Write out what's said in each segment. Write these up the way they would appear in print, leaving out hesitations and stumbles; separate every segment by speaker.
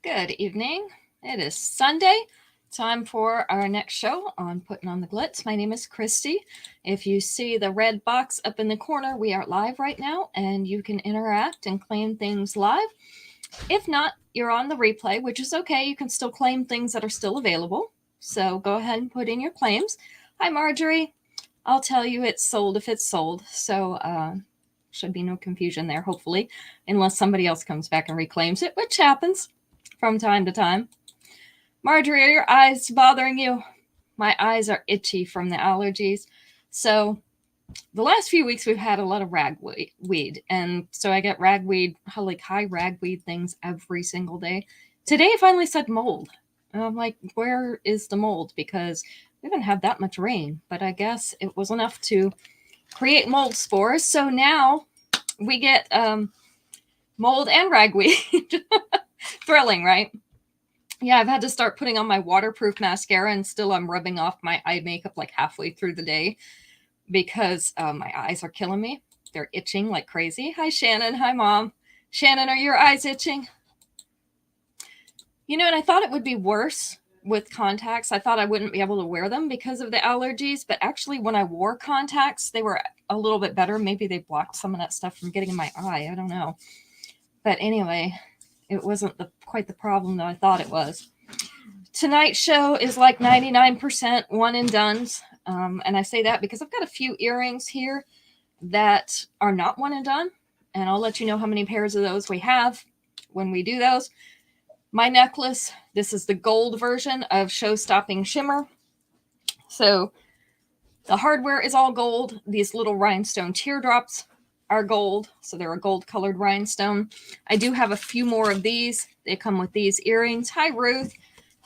Speaker 1: Good evening. It is Sunday. Time for our next show on Putting on the Glitz. My name is Christy. If you see the red box up in the corner, we are live right now and you can interact and claim things live. If not, you're on the replay, which is okay. You can still claim things that are still available. So go ahead and put in your claims. Hi, Marjorie. I'll tell you it's sold if it's sold. So should be no confusion there, hopefully, unless somebody else comes back and reclaims it, which happens from time to time. Marjorie, are your eyes bothering you? My eyes are itchy from the allergies. So the last few weeks we've had a lot of ragweed. And so I get ragweed, like high ragweed things every single day. Today I finally said mold. And I'm like, where is the mold? Because we haven't had that much rain. But I guess it was enough to create mold spores. So now we get mold and ragweed. Thrilling, right? Yeah, I've had to start putting on my waterproof mascara, and still I'm rubbing off my eye makeup like halfway through the day because my eyes are killing me. They're itching like crazy. Hi, Shannon. Hi, Mom. Shannon, are your eyes itching? You know, and I thought it would be worse with contacts. I thought I wouldn't be able to wear them because of the allergies, but actually when I wore contacts, they were a little bit better. Maybe they blocked some of that stuff from getting in my eye. I don't know. But anyway, it wasn't quite the problem that I thought it was. Tonight's show is like 99% one and dones. And I say that because I've got a few earrings here that are not one and done. And I'll let you know how many pairs of those we have when we do those. My necklace, this is the gold version of Show-Stopping Shimmer. So the hardware is all gold. These little rhinestone teardrops are gold, so they're a gold colored rhinestone. I do have a few more of these. They come with these earrings. Hi, Ruth.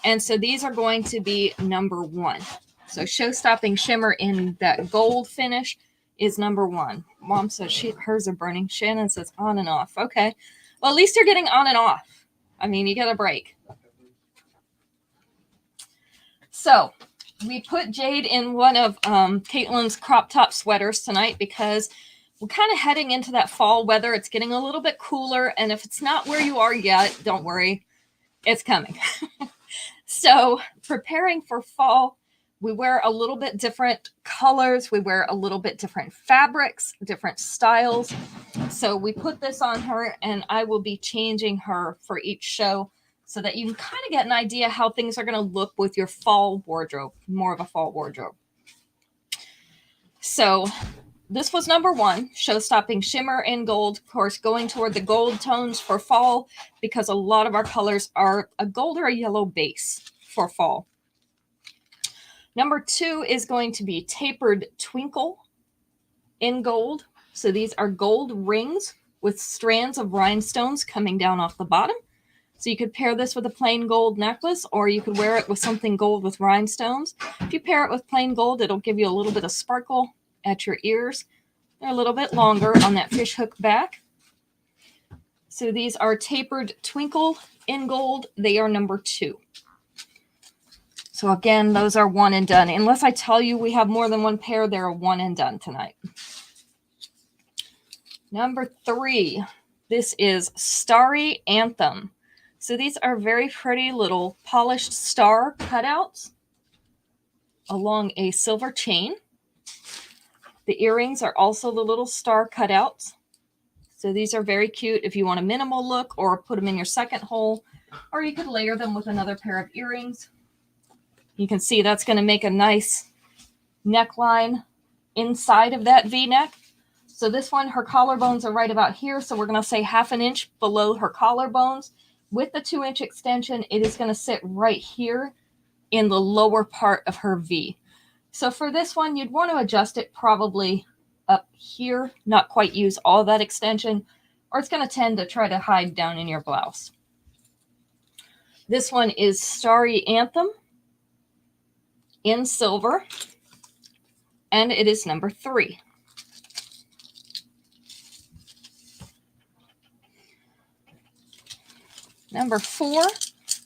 Speaker 1: And so these are going to be number 1. So Show-Stopping Shimmer in that gold finish is number 1. Mom says hers are burning. Shannon says on and off. Okay. Well, at least you're getting on and off. I mean, you get a break. So we put Jade in one of Caitlin's crop top sweaters tonight because we're kind of heading into that fall weather. It's getting a little bit cooler. And if it's not where you are yet, don't worry. It's coming. So preparing for fall, we wear a little bit different colors. We wear a little bit different fabrics, different styles. So we put this on her, and I will be changing her for each show so that you can kind of get an idea how things are going to look with your fall wardrobe, more of a fall wardrobe. So this was number 1, Show-Stopping Shimmer in gold. Of course, going toward the gold tones for fall because a lot of our colors are a gold or a yellow base for fall. Number 2 is going to be Tapered Twinkle in gold. So these are gold rings with strands of rhinestones coming down off the bottom. So you could pair this with a plain gold necklace, or you could wear it with something gold with rhinestones. If you pair it with plain gold, it'll give you a little bit of sparkle at your ears. They're a little bit longer on that fishhook back. So these are Tapered Twinkle in gold. They are number 2. So again, those are one and done. Unless I tell you we have more than one pair, they're one and done tonight. Number 3, this is Starry Anthem. So these are very pretty little polished star cutouts along a silver chain. The earrings are also the little star cutouts. So these are very cute if you want a minimal look or put them in your second hole, or you could layer them with another pair of earrings. You can see that's going to make a nice neckline inside of that V-neck. So this one, her collarbones are right about here. So we're going to say 1/2 inch below her collarbones. With the 2-inch extension, it is going to sit right here in the lower part of her V. So for this one, you'd want to adjust it probably up here, not quite use all that extension, or it's going to tend to try to hide down in your blouse. This one is Starry Anthem in silver, and it is number 3. Number 4,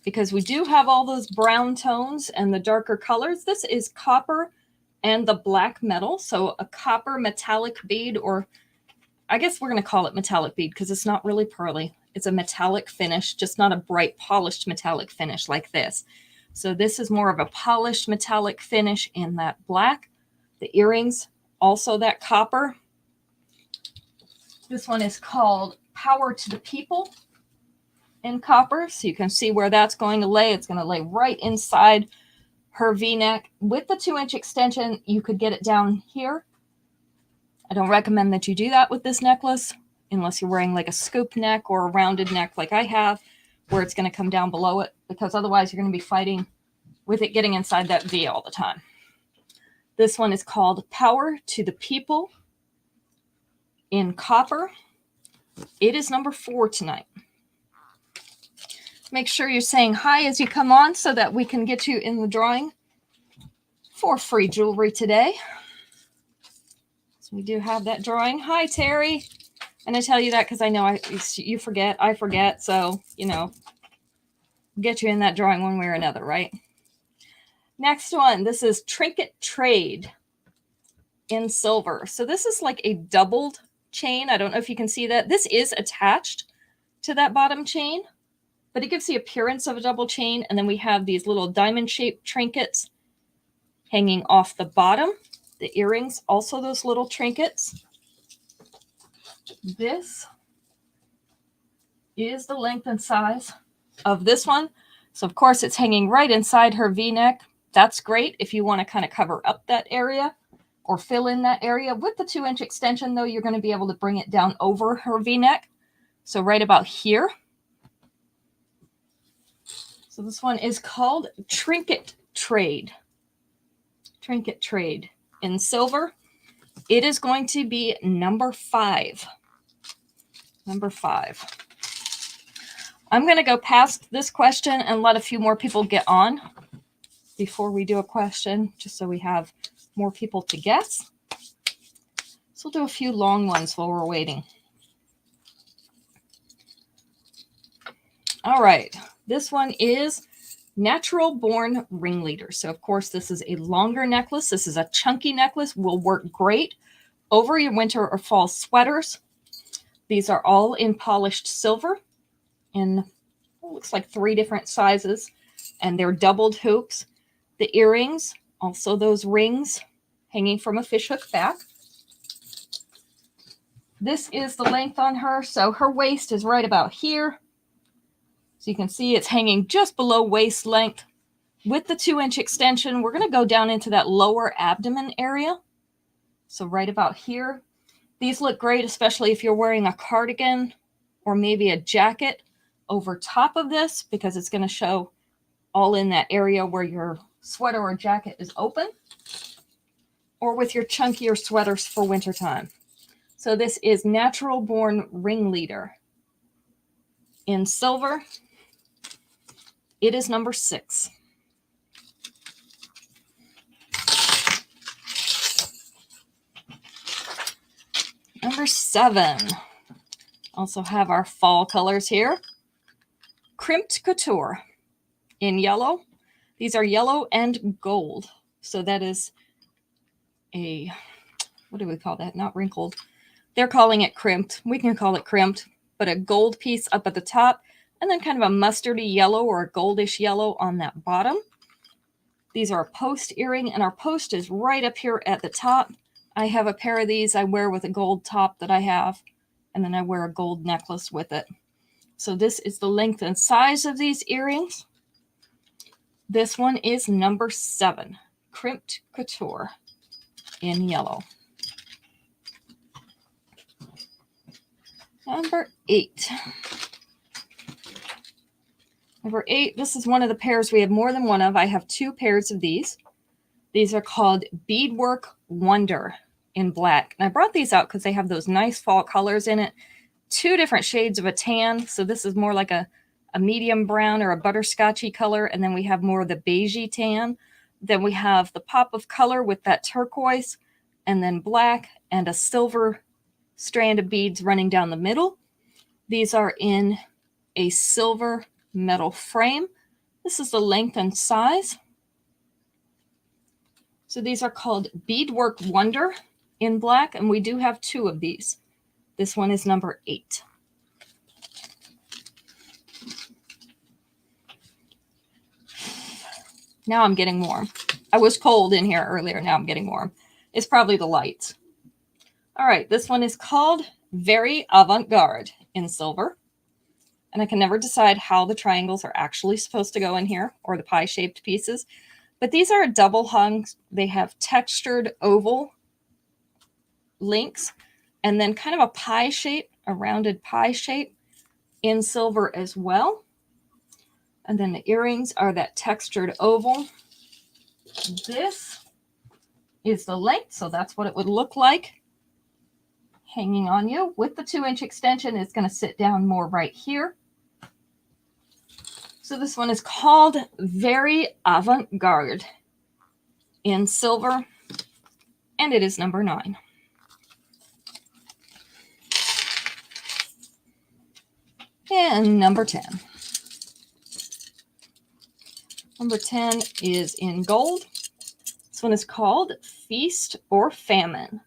Speaker 1: because we do have all those brown tones and the darker colors, this is Copper and the Black Metal. So a copper metallic bead, or I guess we're going to call it metallic bead because it's not really pearly. It's a metallic finish, just not a bright polished metallic finish like this. So this is more of a polished metallic finish in that black. The earrings, also that copper. This one is called Power to the People in copper. So you can see where that's going to lay. It's going to lay right inside her V-neck. With the 2-inch extension, you could get it down here. I don't recommend that you do that with this necklace unless you're wearing like a scoop neck or a rounded neck like I have, where it's going to come down below it, because otherwise you're going to be fighting with it getting inside that V all the time. This one is called Power to the People in copper. It is number 4 tonight. Make sure you're saying hi as you come on so that we can get you in the drawing for free jewelry today. So we do have that drawing. Hi, Terry. And I tell you that because I know you forget, I forget. So, you know, get you in that drawing one way or another, right? Next one, this is Trinket Trade in silver. So this is like a doubled chain. I don't know if you can see that. This is attached to that bottom chain, but it gives the appearance of a double chain. And then we have these little diamond-shaped trinkets hanging off the bottom. The earrings, also those little trinkets. This is the length and size of this one. So of course it's hanging right inside her V-neck. That's great if you want to kind of cover up that area or fill in that area. With the 2-inch extension though, you're going to be able to bring it down over her V-neck. So right about here. So this one is called Trinket Trade. Trinket Trade in silver. It is going to be number 5. Number 5. I'm going to go past this question and let a few more people get on before we do a question, just so we have more people to guess. So we'll do a few long ones while we're waiting. All right. This one is Natural Born Ringleader. So, of course, this is a longer necklace. This is a chunky necklace. Will work great over your winter or fall sweaters. These are all in polished silver in, looks like 3 different sizes, and they're doubled hoops. The earrings, also those rings hanging from a fishhook back. This is the length on her. So her waist is right about here. So you can see it's hanging just below waist length. With the 2-inch extension, we're going to go down into that lower abdomen area. So right about here. These look great, especially if you're wearing a cardigan or maybe a jacket over top of this, because it's going to show all in that area where your sweater or jacket is open, or with your chunkier sweaters for wintertime. So this is Natural Born Ringleader in silver. It is number 6. Number 7. Also have our fall colors here. Crimped Couture in yellow. These are yellow and gold. So that is a, what do we call that? Not wrinkled. They're calling it crimped. We can call it crimped, but a gold piece up at the top, and then kind of a mustardy yellow or a goldish yellow on that bottom. These are a post earring, and our post is right up here at the top. I have a pair of these I wear with a gold top that I have, and then I wear a gold necklace with it. So this is the length and size of these earrings. This one is number 7, Crimped Couture in yellow. Number 8. Number 8, this is one of the pairs we have more than one of. I have 2 pairs of these. These are called Beadwork Wonder in black. And I brought these out because they have those nice fall colors in it. 2 different shades of a tan. So this is more like a medium brown or a butterscotchy color. And then we have more of the beigey tan. Then we have the pop of color with that turquoise, and then black and a silver strand of beads running down the middle. These are in a silver metal frame. This is the length and size. So these are called Beadwork Wonder in black, and we do have 2 of these. This one is number 8. Now I'm getting warm. I was cold in here earlier. Now I'm getting warm. It's probably the lights. All right, this one is called Very Avant-Garde in silver. And I can never decide how the triangles are actually supposed to go in here, or the pie-shaped pieces. But these are a double hung. They have textured oval links, and then kind of a pie shape, a rounded pie shape in silver as well. And then the earrings are that textured oval. This is the length, so that's what it would look like hanging on you. With the 2-inch extension, it's going to sit down more right here. So this one is called Very Avant-Garde in silver, and it is number 9. And number 10. Number 10 is in gold. This one is called Feast or Famine.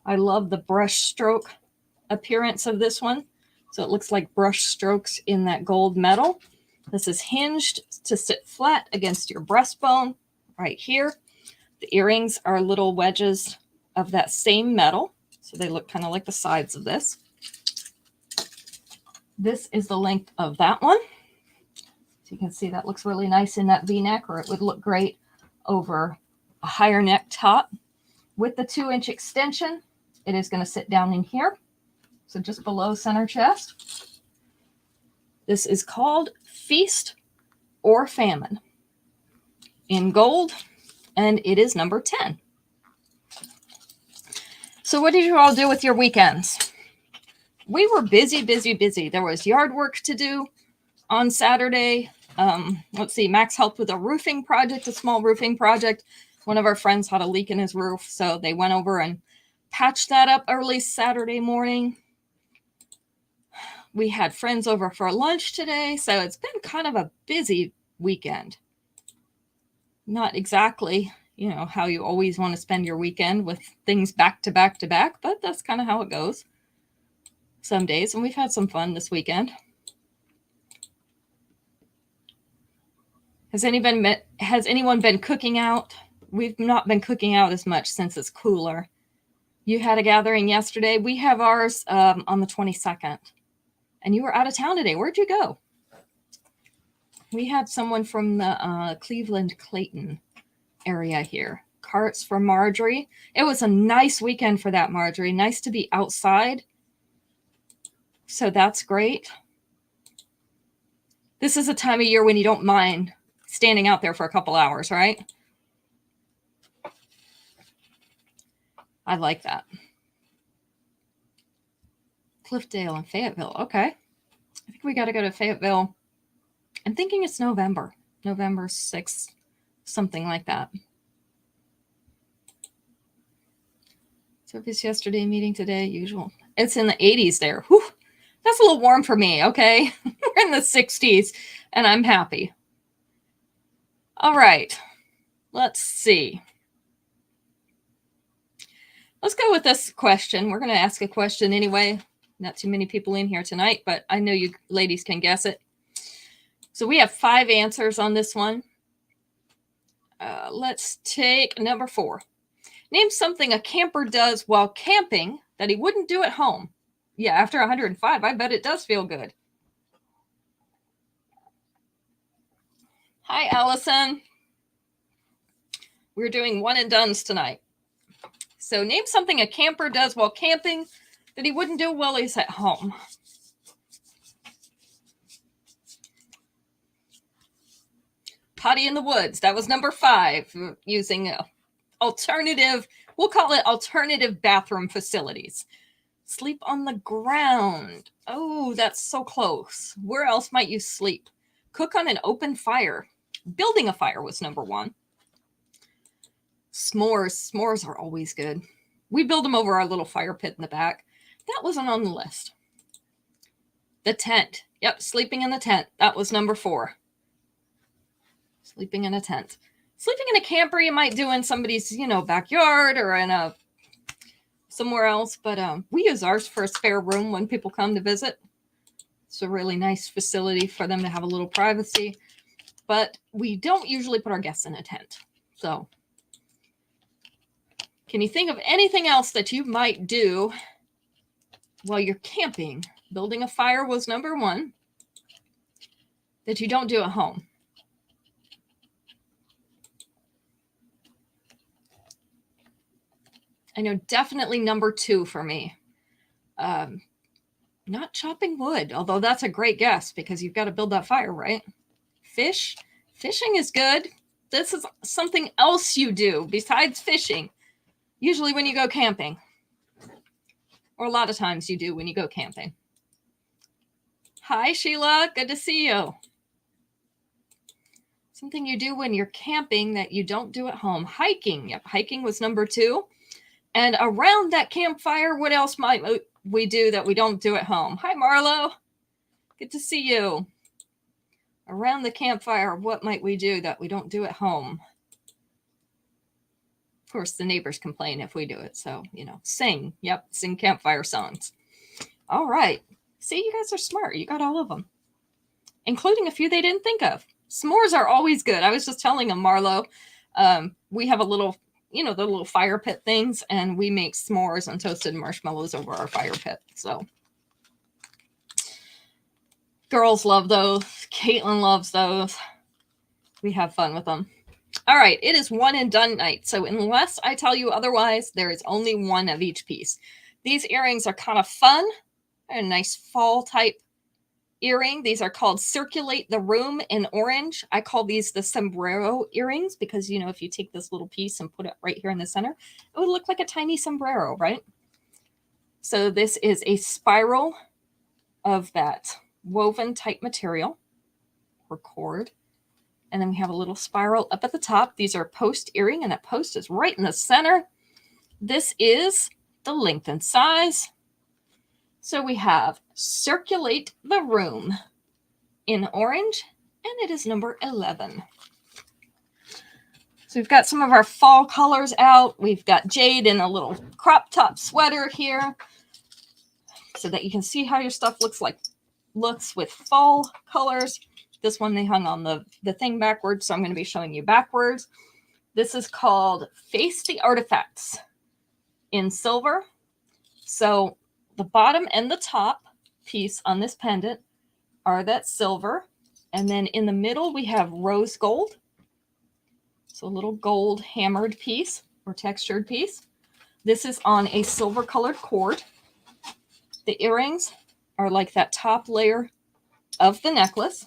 Speaker 1: I love the brush stroke appearance of this one. So it looks like brush strokes in that gold metal. This is hinged to sit flat against your breastbone right here. The earrings are little wedges of that same metal. So they look kind of like the sides of this. This is the length of that one. So you can see that looks really nice in that V-neck, or it would look great over a higher neck top. With the 2-inch extension, it is going to sit down in here. So just below center chest. This is called Feast or Famine in gold, and it is number 10. So what did you all do with your weekends? We were busy. There was yard work to do on Saturday. Let's see, Max helped with a roofing project, a small roofing project. One of our friends had a leak in his roof, so they went over and patched that up early Saturday morning. We had friends over for lunch today, so it's been kind of a busy weekend. Not exactly, how you always want to spend your weekend with things back to back to back, but that's kind of how it goes some days, and we've had some fun this weekend. Has anyone been cooking out? We've not been cooking out as much since it's cooler. You had a gathering yesterday. We have ours on the 22nd. And you were out of town today. Where'd you go? We had someone from the Cleveland Clayton area here. Carts for Marjorie. It was a nice weekend for that, Marjorie. Nice to be outside. So that's great. This is a time of year when you don't mind standing out there for a couple hours, right? I like that. Cliffdale and Fayetteville. Okay. I think we got to go to Fayetteville. I'm thinking it's November 6th, something like that. Service yesterday, meeting today, usual. It's in the 80s there. Whew. That's a little warm for me, okay? We're in the 60s, and I'm happy. All right. Let's see. Let's go with this question. We're going to ask a question anyway. Not too many people in here tonight, but I know you ladies can guess it. So we have 5 answers on this one. Let's take number 4. Name something a camper does while camping that he wouldn't do at home. Yeah, after 105, I bet it does feel good. Hi, Allison. We're doing one and dones tonight. So name something a camper does while camping that he wouldn't do while he's at home. Potty in the woods. That was number 5. Using alternative, we'll call it alternative bathroom facilities. Sleep on the ground. Oh, that's so close. Where else might you sleep? Cook on an open fire. Building a fire was number 1. S'mores. S'mores are always good. We build them over our little fire pit in the back. That wasn't on the list. The tent. Yep, sleeping in the tent. That was number 4. Sleeping in a tent. Sleeping in a camper you might do in somebody's, backyard or in somewhere else. But we use ours for a spare room when people come to visit. It's a really nice facility for them to have a little privacy. but we don't usually put our guests in a tent. So can you think of anything else that you might do while you're camping? Building a fire was number one that you don't do at home. I know definitely number two for me. Not chopping wood, although that's a great guess because you've got to build that fire, right? Fishing is good. This is something else you do besides fishing, usually when you go camping. Or a lot of times you do when you go camping. Hi, Sheila. Good to see you. Something you do when you're camping that you don't do at home. Hiking. Yep, hiking was number two. And around that campfire, what else might we do that we don't do at home? Hi, Marlo. Good to see you. Around the campfire, what might we do that we don't do at home? Of course, the neighbors complain if we do it. So, sing. Yep, sing campfire songs. All right. See, you guys are smart. You got all of them, including a few they didn't think of. S'mores are always good. I was just telling them, Marlo, we have a little, the little fire pit things, and we make s'mores and toasted marshmallows over our fire pit. So girls love those. Caitlin loves those. We have fun with them. All right, it is one and done night. So unless I tell you otherwise, there is only one of each piece. These earrings are kind of fun. They're a nice fall type earring. These are called Circulate the Room in orange. I call these the sombrero earrings because, if you take this little piece and put it right here in the center, it would look like a tiny sombrero, right? So this is a spiral of that woven type material or cord. And then we have a little spiral up at the top. These are post earring, and that post is right in the center. This is the length and size. So we have Circulate the Room in orange, and it is number 11. So we've got some of our fall colors out. We've got Jade in a little crop top sweater here so that you can see how your stuff looks with fall colors. This one they hung on the thing backwards, so I'm going to be showing you backwards. This is called Face the Artifacts in silver. So the bottom and the top piece on this pendant are that silver. And then in the middle, we have rose gold. So a little gold hammered piece or textured piece. This is on a silver colored cord. The earrings are like that top layer of the necklace.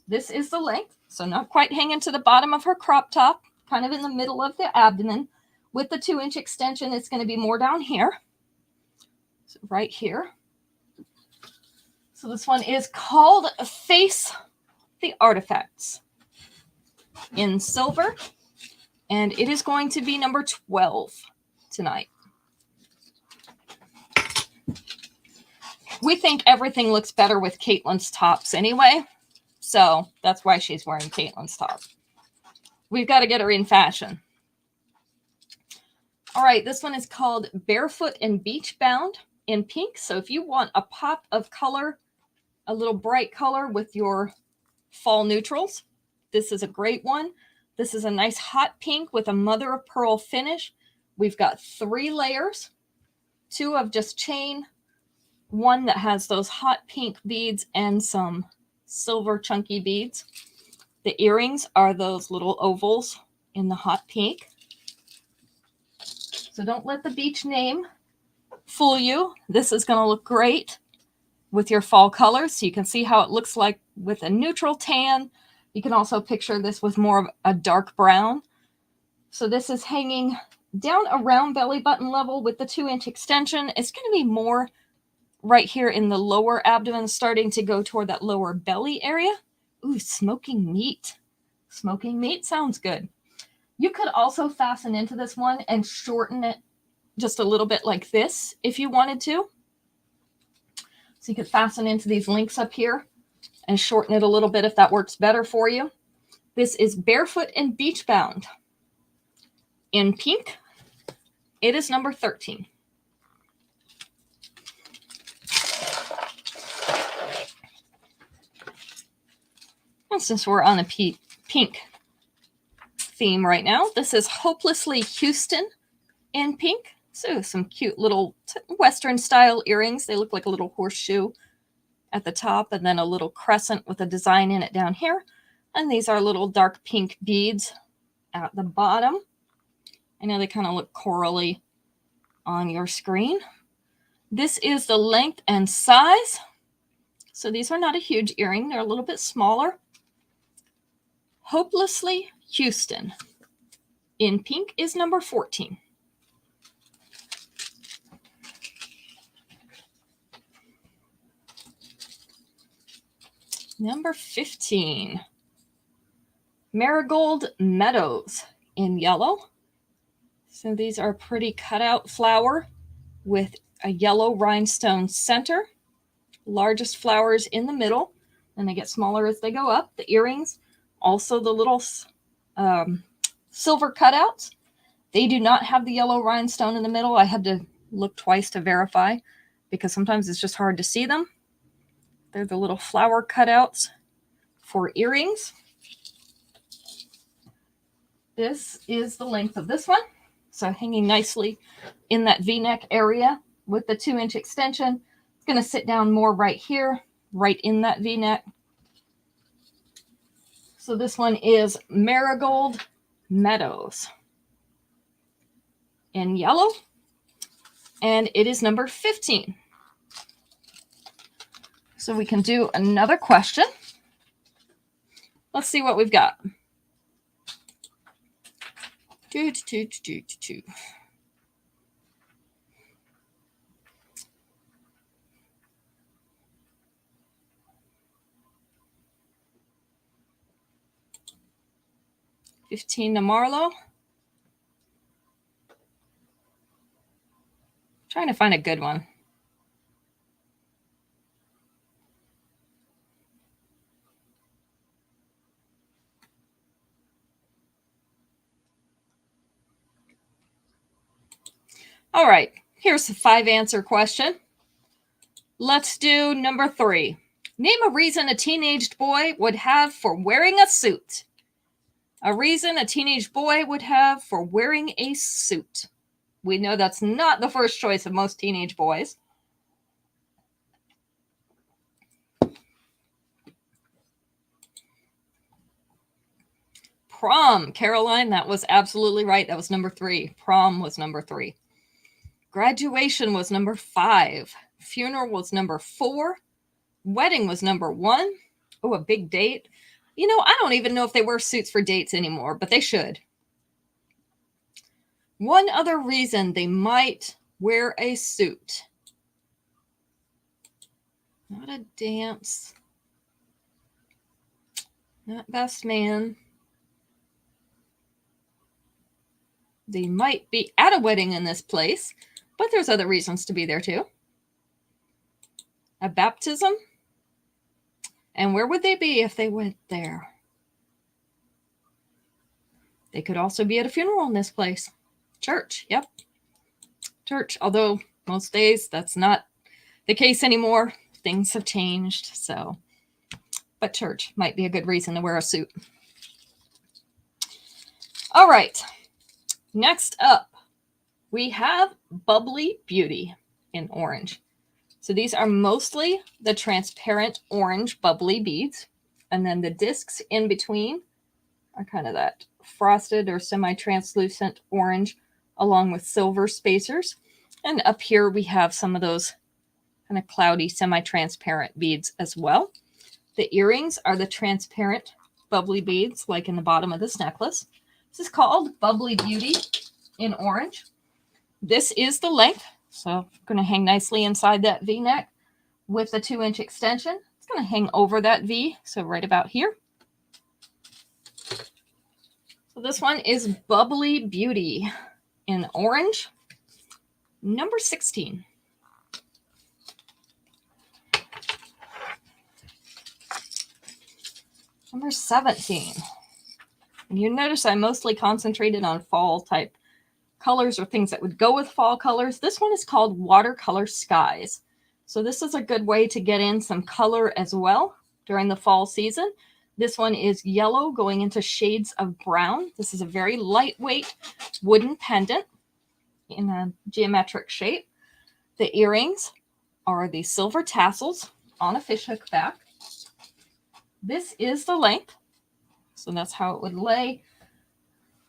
Speaker 1: This is the length. So not quite hanging to the bottom of her crop top, kind of in the middle of the abdomen. With the 2-inch extension, it's going to be more down here. So right here. So this one is called Face the Artifacts in silver. And it is going to be number 12 tonight. We think everything looks better with Caitlin's tops anyway. So that's why she's wearing Caitlin's top. We've got to get her in fashion. All right, this one is called Barefoot and Beach Bound in pink. So if you want a pop of color, a little bright color with your fall neutrals, this is a great one. This is a nice hot pink with a mother of pearl finish. We've got 3 layers, 2 of just chain, 1 that has those hot pink beads and some silver chunky beads. The earrings are those little ovals in the hot pink. So don't let the beach name fool you. This is going to look great with your fall colors. So you can see how it looks like with a neutral tan. You can also picture this with more of a dark brown. So this is hanging down around belly button level with the 2-inch extension. It's going to be more right here in the lower abdomen, starting to go toward that lower belly area. Ooh, smoking meat. Smoking meat sounds good. You could also fasten into this one and shorten it just a little bit like this if you wanted to. So you could fasten into these links up here and shorten it a little bit if that works better for you. This is Barefoot and Beach Bound in pink. It is number 13. since we're on a pink theme right now, this is Hopelessly Houston in pink. So some cute little Western style earrings. They look like a little horseshoe at the top and then a little crescent with a design in it down here. And these are little dark pink beads at the bottom. I know they kind of look corally on your screen. This is the length and size. So these are not a huge earring. They're a little bit smaller. Hopelessly Houston in pink is number 14. Number 15, Marigold Meadows in yellow. So these are a pretty cutout flower with a yellow rhinestone center. Largest flowers in the middle, and they get smaller as they go up. The earrings, also the little silver cutouts. They do not have the yellow rhinestone in the middle. I had to look twice to verify because sometimes it's just hard to see them. They're the little flower cutouts for earrings. This is the length of this one. So hanging nicely in that V-neck area with the 2-inch extension. It's going to sit down more right here, right in that V-neck. So this one is Marigold Meadows in yellow. And it is number 15. So we can do another question. Let's see what we've got. 15 to Marlo. Trying to find a good one. All right, here's a 5-answer question. Let's do number 3. Name a reason a teenage boy would have for wearing a suit. A reason a teenage boy would have for wearing a suit. We know that's not the first choice of most teenage boys. Prom, Caroline, that was absolutely right. That was number 3. Prom was number 3. Graduation was number 5. Funeral was number 4. Wedding was number 1. Oh, a big date. You know, I don't even know if they wear suits for dates anymore, but they should. One other reason they might wear a suit. Not a dance. Not best man. They might be at a wedding in this place, but there's other reasons to be there too. A baptism. And where would they be if they went there? They could also be at a funeral in this place. Church, yep. Church, although most days that's not the case anymore. Things have changed, so. But church might be a good reason to wear a suit. All right. Next up, we have Bubbly Beauty in orange. So these are mostly the transparent orange bubbly beads. And then the discs in between are kind of that frosted or semi-translucent orange along with silver spacers. And up here we have some of those kind of cloudy semi-transparent beads as well. The earrings are the transparent bubbly beads like in the bottom of this necklace. This is called Bubbly Beauty in orange. This is the length. So I'm going to hang nicely inside that V-neck with the 2-inch extension. It's going to hang over that V, so right about here. So this one is Bubbly Beauty in orange, number 16. Number 17. And you notice I mostly concentrated on fall type colors or things that would go with fall colors. This one is called Watercolor Skies. So this is a good way to get in some color as well during the fall season. This one is yellow going into shades of brown. This is a very lightweight wooden pendant in a geometric shape. The earrings are the silver tassels on a fishhook back. This is the length. So that's how it would lay.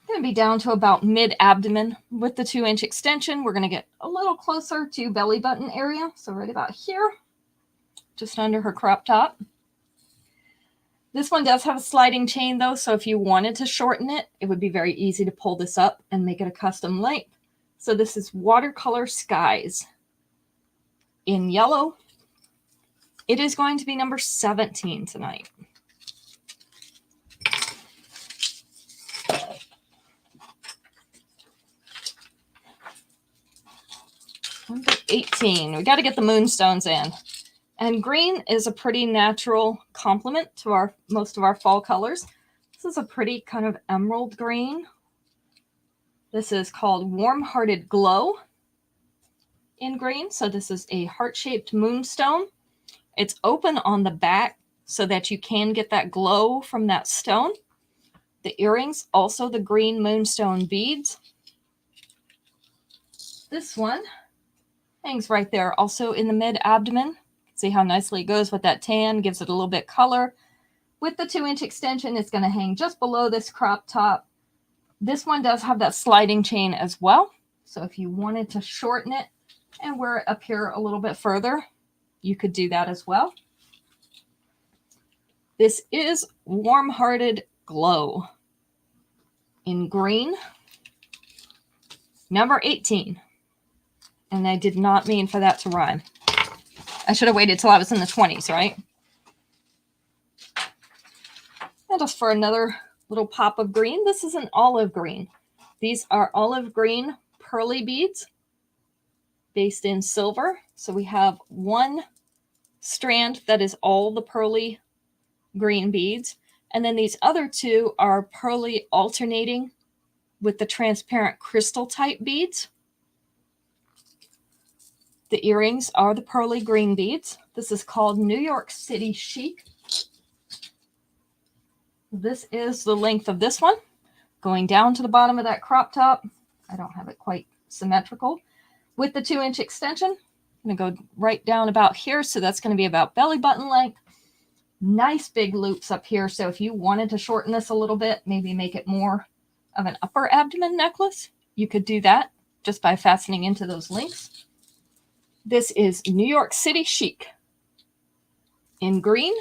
Speaker 1: Going to be down to about mid-abdomen. With the 2-inch extension, we're going to get a little closer to belly button area. So right about here, just under her crop top. This one does have a sliding chain though, so if you wanted to shorten it, it would be very easy to pull this up and make it a custom length. So this is Watercolor Skies in yellow. It is going to be number 17 tonight. Number 18. We got to get the moonstones in. And green is a pretty natural complement to most of our fall colors. This is a pretty kind of emerald green. This is called Warm Hearted Glow in green. So this is a heart-shaped moonstone. It's open on the back so that you can get that glow from that stone. The earrings, also the green moonstone beads. This one hangs right there, also in the mid-abdomen. See how nicely it goes with that tan, gives it a little bit color. With the 2-inch extension, it's going to hang just below this crop top. This one does have that sliding chain as well. So if you wanted to shorten it and wear it up here a little bit further, you could do that as well. This is Warm Hearted Glow in green, number 18. And I did not mean for that to rhyme. I should have waited till I was in the 20s, right? And just for another little pop of green, this is an olive green. These are olive green pearly beads based in silver. So we have one strand that is all the pearly green beads. And then these other two are pearly alternating with the transparent crystal type beads. The earrings are the pearly green beads. This is called New York City Chic. This is the length of this one, going down to the bottom of that crop top. I don't have it quite symmetrical. With the 2-inch extension, I'm going to go right down about here. So that's going to be about belly button length. Nice big loops up here. So if you wanted to shorten this a little bit, maybe make it more of an upper abdomen necklace, you could do that just by fastening into those links. This is New York City Chic in green.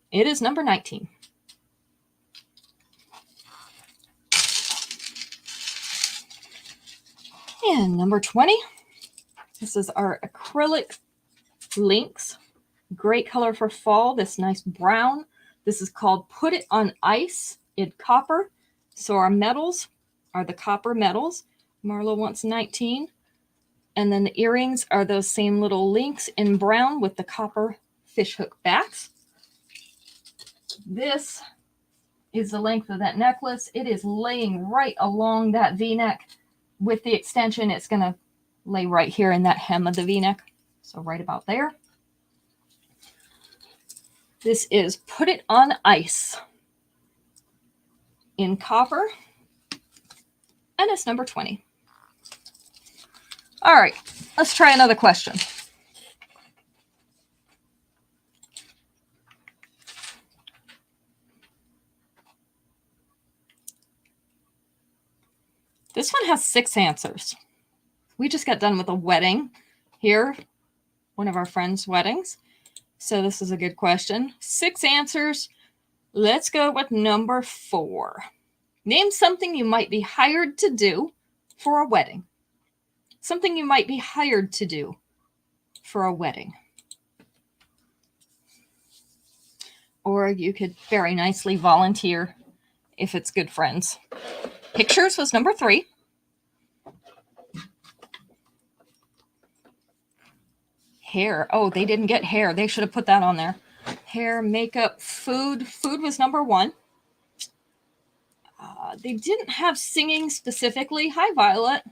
Speaker 1: It is number 19. And number 20. This is our acrylic links. Great color for fall. This nice brown. This is called Put It on Ice in copper. So our metals are the copper metals. Marlo wants 19. And then the earrings are those same little links in brown with the copper fishhook backs. This is the length of that necklace. It is laying right along that V-neck. With the extension, it's going to lay right here in that hem of the V-neck. So right about there. This is Put It on Ice in copper. And it's number 20. All right, let's try another question. This one has 6 answers. We just got done with a wedding here, one of our friends' weddings. So this is a good question. 6 answers. Let's go with number 4. Name something you might be hired to do for a wedding. Something you might be hired to do for a wedding. Or you could very nicely volunteer if it's good friends. Pictures was number 3. Hair. Oh, they didn't get hair. They should have put that on there. Hair, makeup, food. Food was number 1. They didn't have singing specifically. Hi, Violet.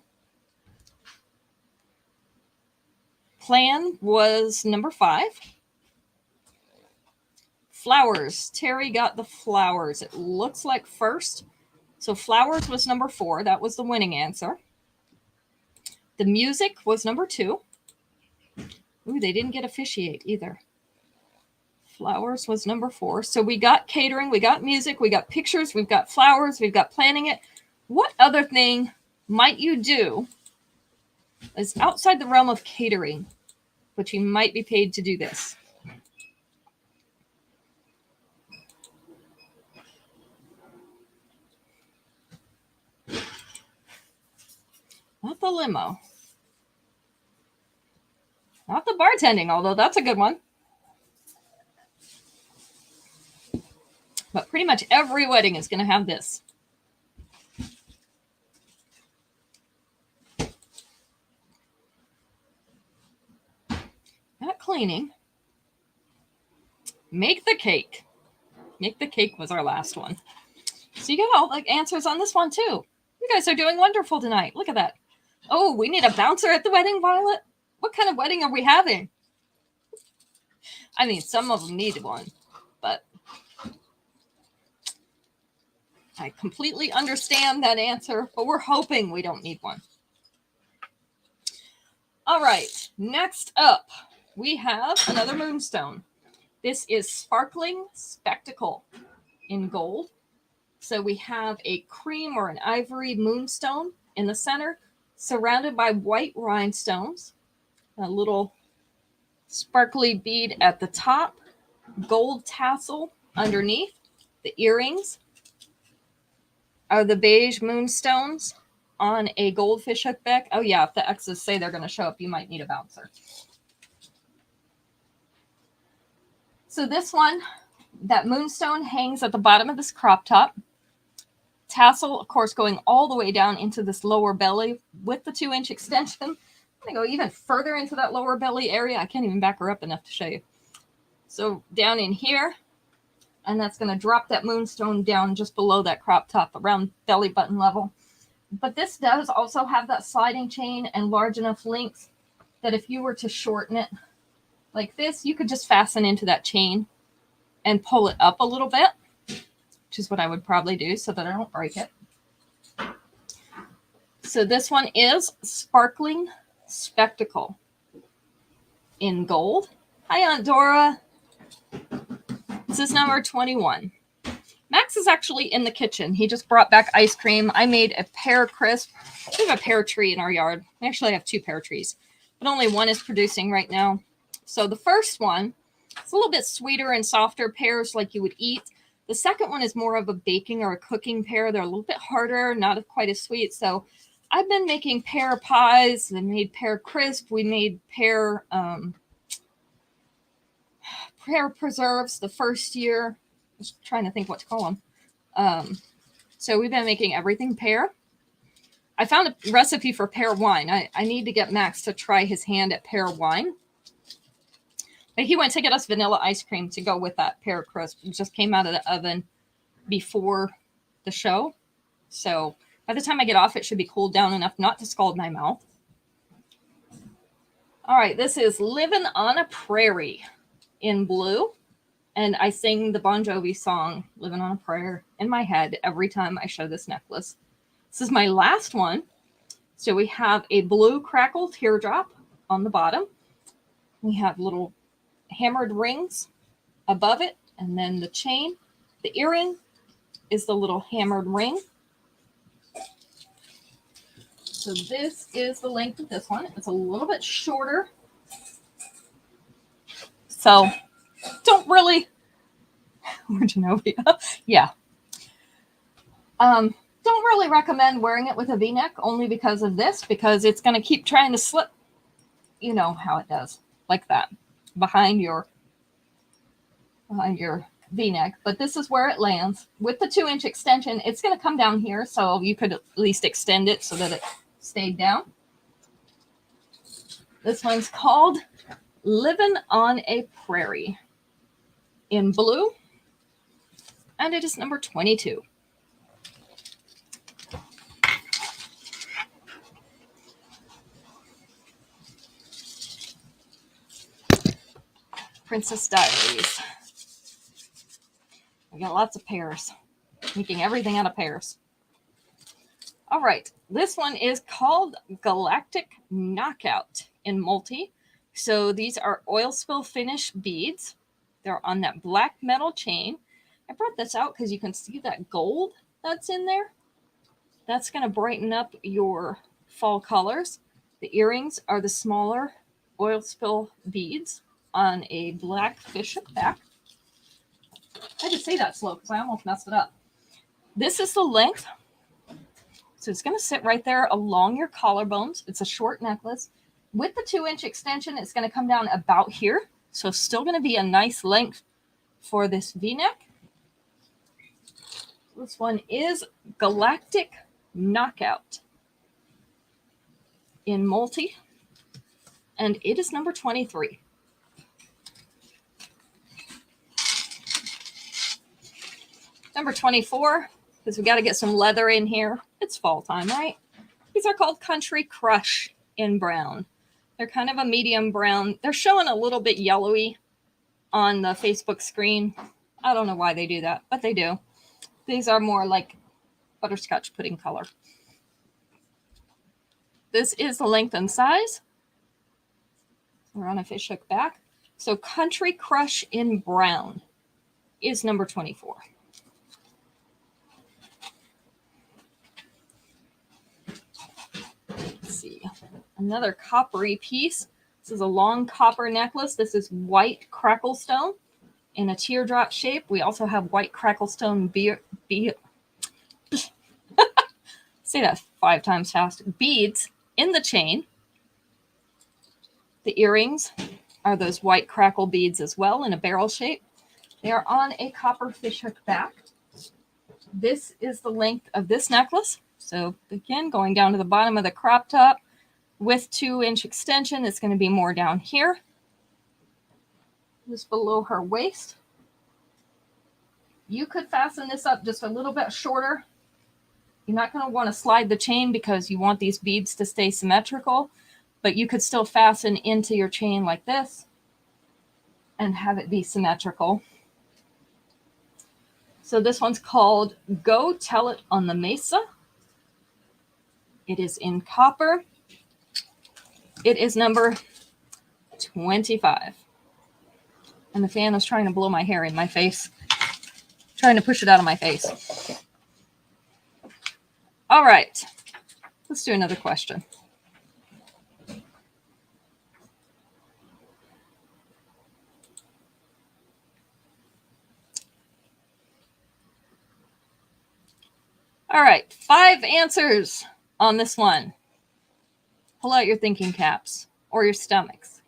Speaker 1: Plan was number 5. Flowers. Terry got the flowers. It looks like first. So flowers was number 4. That was the winning answer. The music was number 2. Ooh, they didn't get officiate either. Flowers was number 4. So we got catering, we got music, we got pictures, we've got flowers, we've got planning it. What other thing might you do is outside the realm of catering, but you might be paid to do this? Not the limo. Not the bartending, although that's a good one. But pretty much every wedding is going to have this. Not cleaning. Make the cake. Make the cake was our last one. So you got all the answers on this one too. You guys are doing wonderful tonight. Look at that. Oh, we need a bouncer at the wedding, Violet? What kind of wedding are we having? I mean, some of them need one, but I completely understand that answer, but we're hoping we don't need one. All right, next up, we have another moonstone. This is Sparkling Spectacle in gold. So we have a cream or an ivory moonstone in the center, surrounded by white rhinestones, a little sparkly bead at the top, gold tassel underneath. The earrings are the beige moonstones on a goldfish hookback. Oh yeah, if the X's say they're going to show up, you might need a bouncer. So this one, that moonstone hangs at the bottom of this crop top. Tassel, of course, going all the way down into this lower belly with the 2-inch extension. I'm going to go even further into that lower belly area. I can't even back her up enough to show you. So down in here, and that's going to drop that moonstone down just below that crop top around belly button level. But this does also have that sliding chain and large enough links that if you were to shorten it like this, you could just fasten into that chain and pull it up a little bit, which is what I would probably do so that I don't break it. So this one is Sparkling Spectacle in gold. Hi, Aunt Dora. This is number 21. Max is actually in the kitchen. He just brought back ice cream. I made a pear crisp. We have a pear tree in our yard. We actually have 2 pear trees, but only one is producing right now. So the first one, it's a little bit sweeter and softer pears like you would eat. The second one is more of a baking or a cooking pear. They're a little bit harder, not quite as sweet. So I've been making pear pies. I made pear crisp. We made pear preserves the first year. Just trying to think what to call them. So we've been making everything pear. I found a recipe for pear wine. I need to get Max to try his hand at pear wine. But he went to get us vanilla ice cream to go with that pear crisp. It just came out of the oven before the show. So by the time I get off, it should be cooled down enough not to scald my mouth. All right, this is Living on a Prairie in blue. And I sing the Bon Jovi song, Living on a Prayer, in my head every time I show this necklace. This is my last one. So we have a blue crackle teardrop on the bottom. We have little hammered rings above it, and then the chain. The earring is the little hammered ring. So this is the length of this one. It's a little bit shorter. So don't really, yeah. Don't really recommend wearing it with a V-neck, only because of this, because it's going to keep trying to slip. You know how it does, like that, behind your V-neck. But this is where it lands. With the 2-inch extension, it's going to come down here, so you could at least extend it so that it stayed down. This one's called Living on a Prairie in blue, and it is number 22. Princess Diaries. We got lots of pairs. Making everything out of pairs. All right. This one is called Galactic Knockout in multi. So these are oil spill finish beads. They're on that black metal chain. I brought this out because you can see that gold that's in there. That's going to brighten up your fall colors. The earrings are the smaller oil spill beads on a black fishhook back. I had to say that slow because I almost messed it up. This is the length. So it's going to sit right there along your collarbones. It's a short necklace. With the 2-inch extension, it's going to come down about here. So still going to be a nice length for this V-neck. This one is Galactic Knockout in multi. And it is number 23. Number 24, because we got to get some leather in here. It's fall time, right? These are called Country Crush in brown. They're kind of a medium brown. They're showing a little bit yellowy on the Facebook screen. I don't know why they do that, but they do. These are more like butterscotch pudding color. This is the length and size. We're on a fishhook back. So Country Crush in brown is number 24. Let's see. Another coppery piece. This is a long copper necklace. This is white cracklestone in a teardrop shape. We also have white cracklestone say that 5 times fast. Beads in the chain. The earrings are those white crackle beads as well in a barrel shape. They are on a copper fishhook back. This is the length of this necklace. So again, going down to the bottom of the crop top with 2-inch extension, it's going to be more down here, just below her waist. You could fasten this up just a little bit shorter. You're not going to want to slide the chain because you want these beads to stay symmetrical, but you could still fasten into your chain like this and have it be symmetrical. So this one's called Go Tell It on the Mesa. It is in copper. It is number 25. And the fan is trying to blow my hair in my face. Trying to push it out of my face. All right. Let's do another question. All right. 5 answers on this one. Pull out your thinking caps or your stomachs.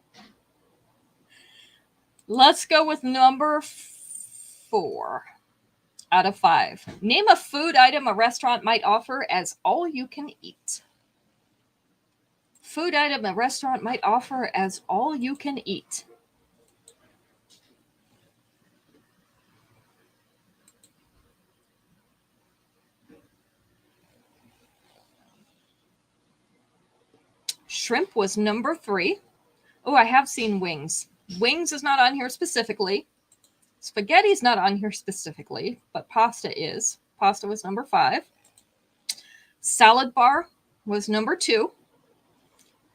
Speaker 1: Let's go with number 4 out of 5. Name a food item a restaurant might offer as all you can eat. Food item a restaurant might offer as all you can eat. Shrimp was number 3. Oh, I have seen wings. Wings is not on here specifically. Spaghetti's not on here specifically, but pasta is. Pasta was number 5. Salad bar was number 2.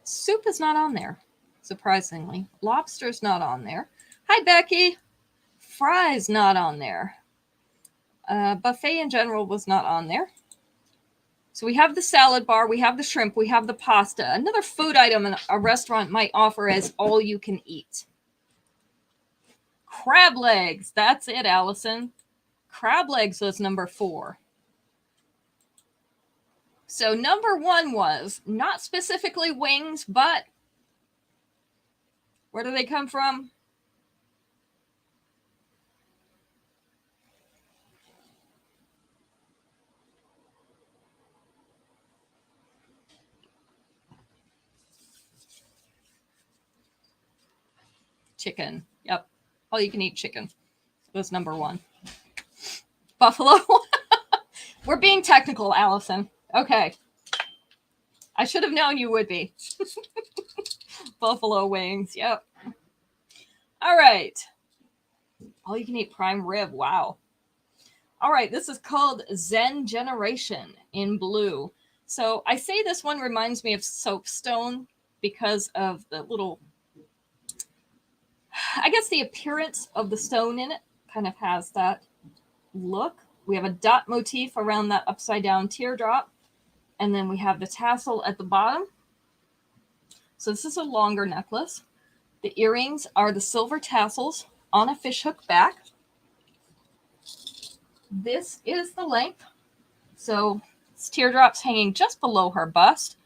Speaker 1: Soup is not on there, surprisingly. Lobster's not on there. Hi, Becky. Fries not on there. Buffet in general was not on there. So we have the salad bar, we have the shrimp, we have the pasta. Another food item a restaurant might offer as all you can eat. Crab legs. That's it, Allison. Crab legs was number 4. So number 1 was not specifically wings, but where do they come from? Chicken. Yep. All you can eat chicken was number 1. Buffalo. We're being technical, Allison. Okay. I should have known you would be. Buffalo wings. Yep. All right. All you can eat prime rib. Wow. All right, this is called Zen Generation in blue. So I say this one reminds me of soapstone because of the little, I guess the appearance of the stone in it kind of has that look. We have a dot motif around that upside down teardrop. And then we have the tassel at the bottom. So this is a longer necklace. The earrings are the silver tassels on a fishhook back. This is the length. So it's teardrops hanging just below her bust.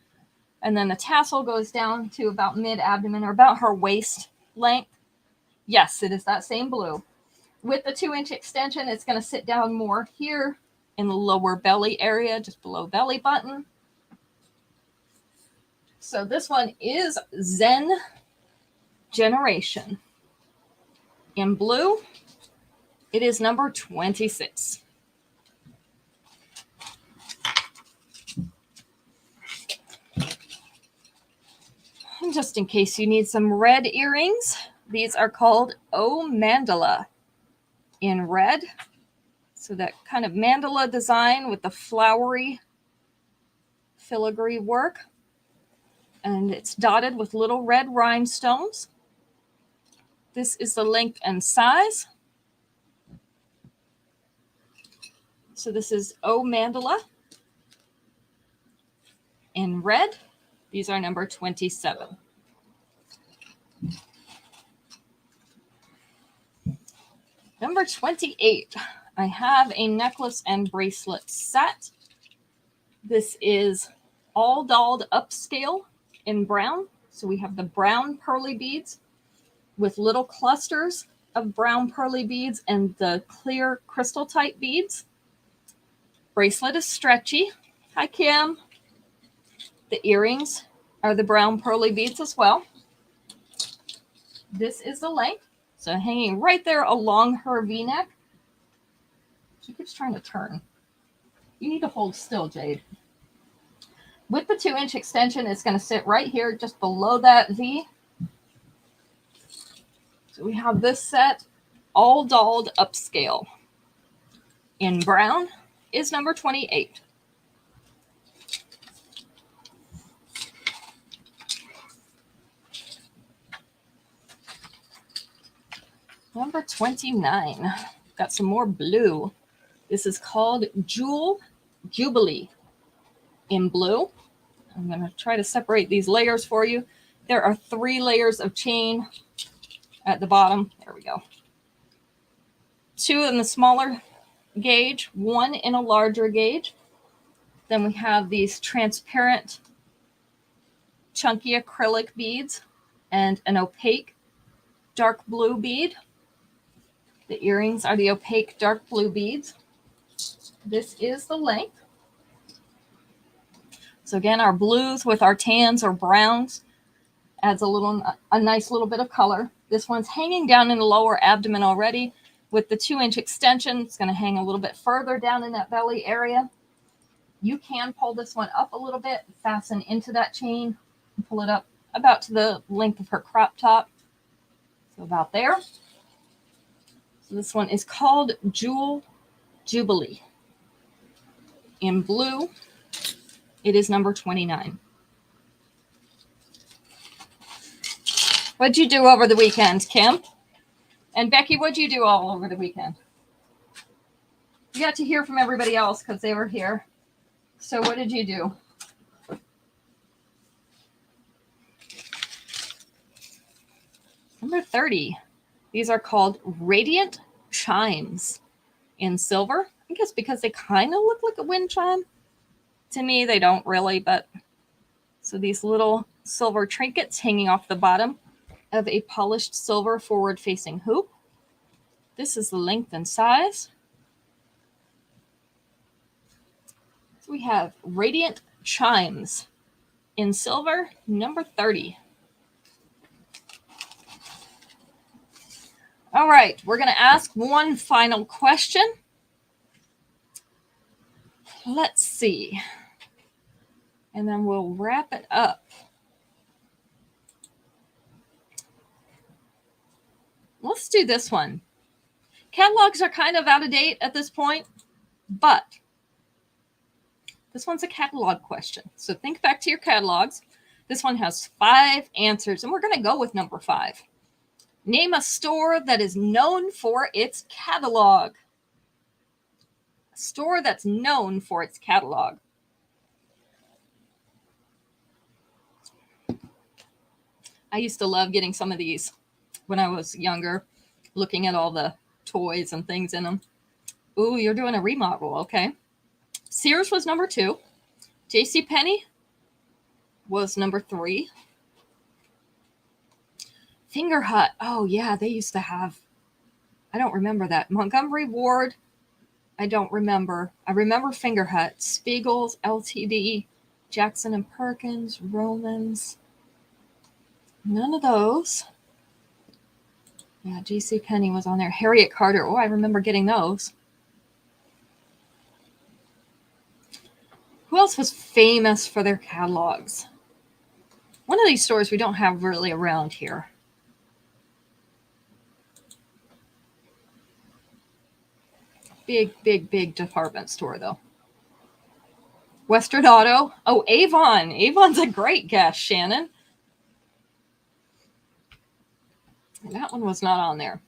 Speaker 1: And then the tassel goes down to about mid-abdomen or about her waist length. Yes, it is that same blue. With the 2-inch extension, it's going to sit down more here in the lower belly area, just below belly button. So this one is Zen Generation. In blue, it is number 26. And just in case you need some red earrings, these are called O Mandala in red. So that kind of mandala design with the flowery filigree work. And it's dotted with little red rhinestones. This is the length and size. So this is O Mandala in red. These are number 27. Number 28, I have a necklace and bracelet set. This is all dolled upscale in brown. So we have the brown pearly beads with little clusters of brown pearly beads and the clear crystal type beads. Bracelet is stretchy. Hi, Kim. The earrings are the brown pearly beads as well. This is the length. So hanging right there along her V-neck. She keeps trying to turn. You need to hold still, Jade. With the 2-inch extension, it's going to sit right here just below that V. So we have this set all dolled upscale. In brown is number 28. Number 29. Got some more blue. This is called Jewel Jubilee in blue. I'm going to try to separate these layers for you. There are 3 layers of chain at the bottom. There we go. 2 in the smaller gauge, 1 in a larger gauge. Then we have these transparent, chunky acrylic beads and an opaque dark blue bead. The earrings are the opaque dark blue beads. This is the length. So again, our blues with our tans or browns adds a nice little bit of color. This one's hanging down in the lower abdomen already. With the 2-inch extension, it's going to hang a little bit further down in that belly area. You can pull this one up a little bit, fasten into that chain, and pull it up about to the length of her crop top. So about there. So this one is called Jewel Jubilee. In blue, it is number 29. What'd you do over the weekend, Kim? And Becky, what'd you do all over the weekend? You got to hear from everybody else because they were here. So what did you do? Number 30. These are called Radiant Chimes in silver. I guess because they kind of look like a wind chime. To me, they don't really, but so these little silver trinkets hanging off the bottom of a polished silver forward-facing hoop. This is the length and size. So we have Radiant Chimes in silver, number 30. All right, we're going to ask one final question. Let's see. And then we'll wrap it up. Let's do this one. Catalogs are kind of out of date at this point. But this one's a catalog question. So think back to your catalogs. This one has 5 answers, and we're going to go with number 5. Name a store that is known for its catalog. A store that's known for its catalog. I used to love getting some of these when I was younger, looking at all the toys and things in them. Ooh, you're doing a remodel. Okay. Sears was number 2. JCPenney was number 3. Finger Hut. Oh, yeah, they used to have, I don't remember that. Montgomery Ward, I don't remember. I remember Finger Hut. Spiegel's, LTD, Jackson and Perkins, Romans. None of those. Yeah, JCPenney was on there. Harriet Carter. Oh, I remember getting those. Who else was famous for their catalogs? One of these stores we don't have really around here. Big, big, big department store, though. Western Auto. Oh, Avon. Avon's a great guess, Shannon. That one was not on there.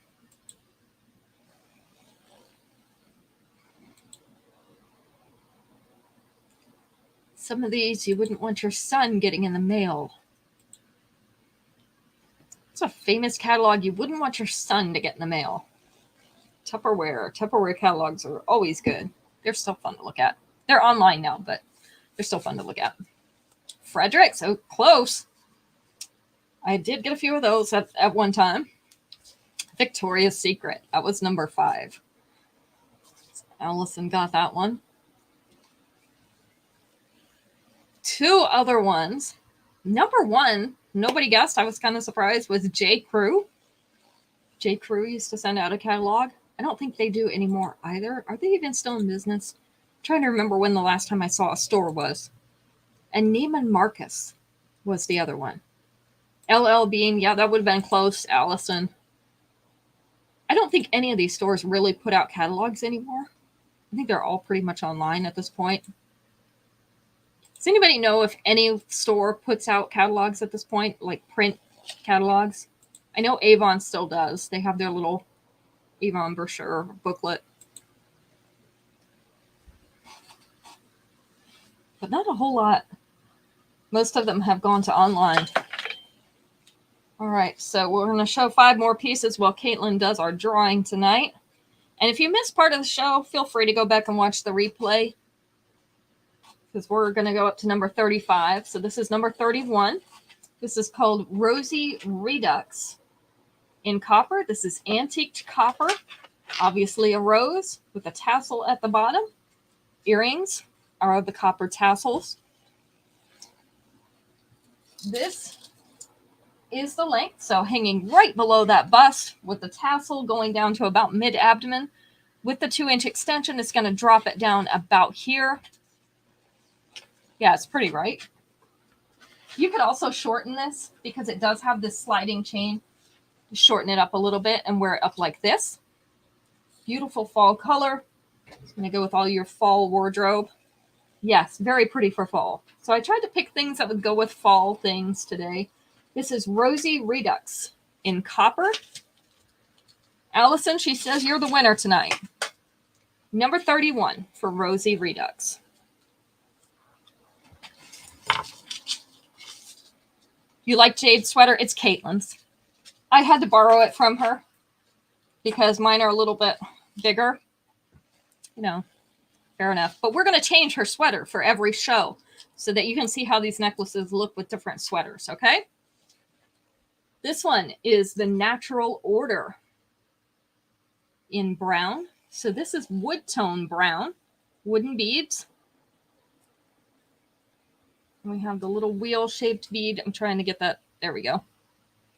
Speaker 1: Some of these you wouldn't want your son getting in the mail. It's a famous catalog you wouldn't want your son to get in the mail. Tupperware. Tupperware catalogs are always good. They're still fun to look at. They're online now, but they're still fun to look at. Fredericks. Oh, close. I did get a few of those at one time. Victoria's Secret. That was number 5. Allison got that one. 2 other ones. Number 1, nobody guessed. I was kind of surprised, was J. Crew. J. Crew used to send out a catalog. I don't think they do anymore either. Are they even still in business? I'm trying to remember when the last time I saw a store was. And Neiman Marcus was the other one. LL Bean, yeah, that would have been close. Allison. I don't think any of these stores really put out catalogs anymore. I think they're all pretty much online at this point. Does anybody know if any store puts out catalogs at this point, like print catalogs? I know Avon still does. They have their little Avon brochure booklet. But not a whole lot. Most of them have gone to online. All right, so we're going to show 5 more pieces while Caitlin does our drawing tonight. And if you missed part of the show, feel free to go back and watch the replay, because we're going to go up to number 35. So this is number 31. This is called Rosy Redux in copper. This is antiqued copper, obviously a rose with a tassel at the bottom. Earrings are the copper tassels. This is the length, so hanging right below that bust with the tassel going down to about mid-abdomen. With the 2-inch extension, it's going to drop it down about here. Yeah, it's pretty, right? You could also shorten this because it does have this sliding chain. Shorten it up a little bit and wear it up like this. Beautiful fall color. It's going to go with all your fall wardrobe. Yes, very pretty for fall. So I tried to pick things that would go with fall things today. This is Rosy Redux in copper. Allison, she says you're the winner tonight. Number 31 for Rosy Redux. You like Jade's sweater? It's Caitlin's. I had to borrow it from her because mine are a little bit bigger. You know, fair enough. But we're going to change her sweater for every show so that you can see how these necklaces look with different sweaters, okay? This one is the Natural Order in brown. So this is wood tone brown, wooden beads. We have the little wheel-shaped bead. I'm trying to get that. There we go.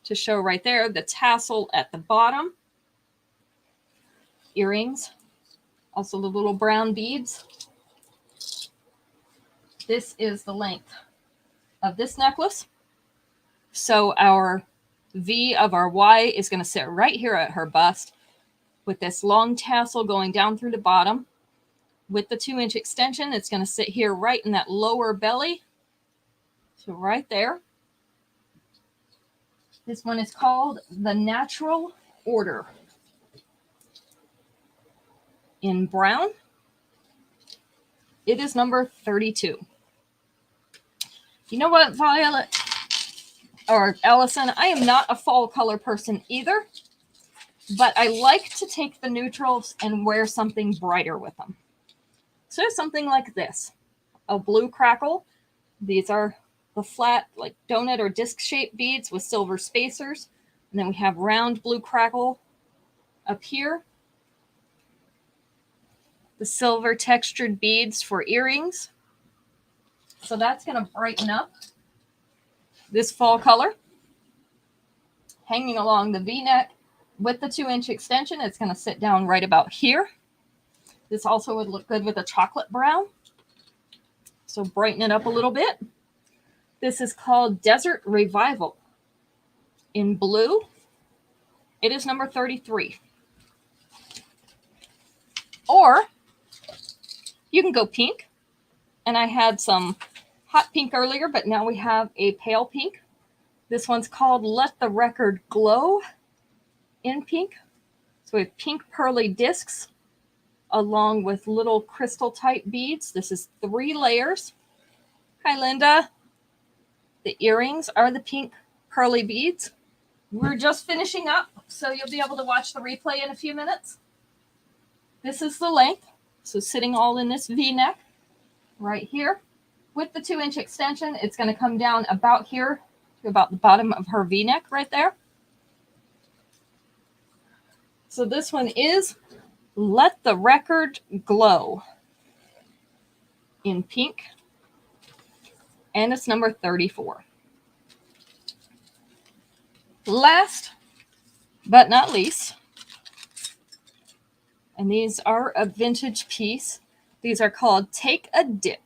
Speaker 1: To show right there, the tassel at the bottom. Earrings. Also the little brown beads. This is the length of this necklace. So our V of our Y is going to sit right here at her bust with this long tassel going down through the bottom. With the 2-inch extension, it's going to sit here right in that lower belly. So right there. This one is called the Natural Order in brown. It is number 32. You know what, Violet or Allison? I am not a fall color person either, but I like to take the neutrals and wear something brighter with them. So something like this, a blue crackle. These are the flat, like donut or disc shaped beads with silver spacers. And then we have round blue crackle up here. The silver textured beads for earrings. So that's going to brighten up this fall color. Hanging along the V-neck with the 2-inch extension, it's going to sit down right about here. This also would look good with a chocolate brown. So brighten it up a little bit. This is called Desert Revival in blue. It is number 33. Or you can go pink. And I had some hot pink earlier, but now we have a pale pink. This one's called Let the Record Glow in pink. So we have pink pearly discs along with little crystal type beads. This is 3 layers. Hi, Linda. The earrings are the pink pearly beads. We're just finishing up, so you'll be able to watch the replay in a few minutes. This is the length. So sitting all in this V-neck right here. With the 2-inch extension, it's going to come down about here to about the bottom of her V-neck right there. So this one is Let the Record Glow in pink. And it's number 34. Last but not least, and these are a vintage piece. These are called Take a Dip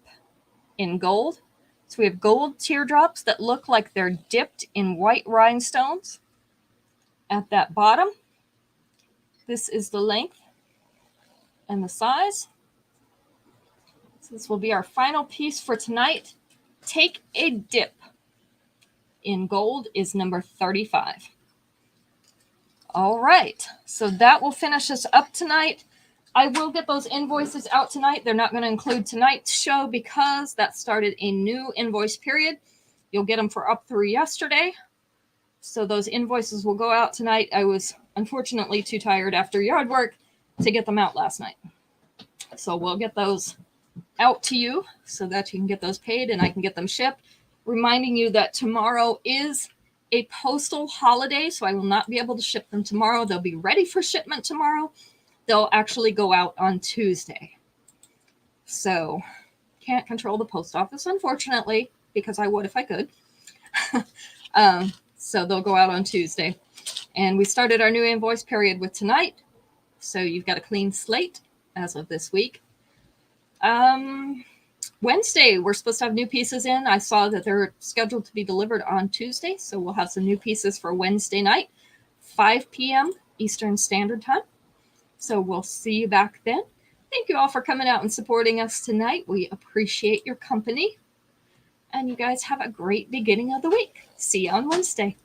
Speaker 1: in gold. So we have gold teardrops that look like they're dipped in white rhinestones at that bottom. This is the length and the size. So this will be our final piece for tonight. Take a Dip in gold is number 35. All right, so that will finish us up tonight. I will get those invoices out tonight. They're not going to include tonight's show because that started a new invoice period. You'll get them for up through yesterday. So those invoices will go out tonight. I was unfortunately too tired after yard work to get them out last night. So we'll get those out to you so that you can get those paid and I can get them shipped. Reminding you that tomorrow is a postal holiday, so I will not be able to ship them tomorrow. They'll be ready for shipment tomorrow. They'll actually go out on Tuesday. So can't control the post office, unfortunately, because I would if I could. So they'll go out on Tuesday. And we started our new invoice period with tonight. So you've got a clean slate as of this week. Wednesday, we're supposed to have new pieces in. I saw that they're scheduled to be delivered on Tuesday. So we'll have some new pieces for Wednesday night, 5 p.m. Eastern Standard Time. So we'll see you back then. Thank you all for coming out and supporting us tonight. We appreciate your company. And you guys have a great beginning of the week. See you on Wednesday.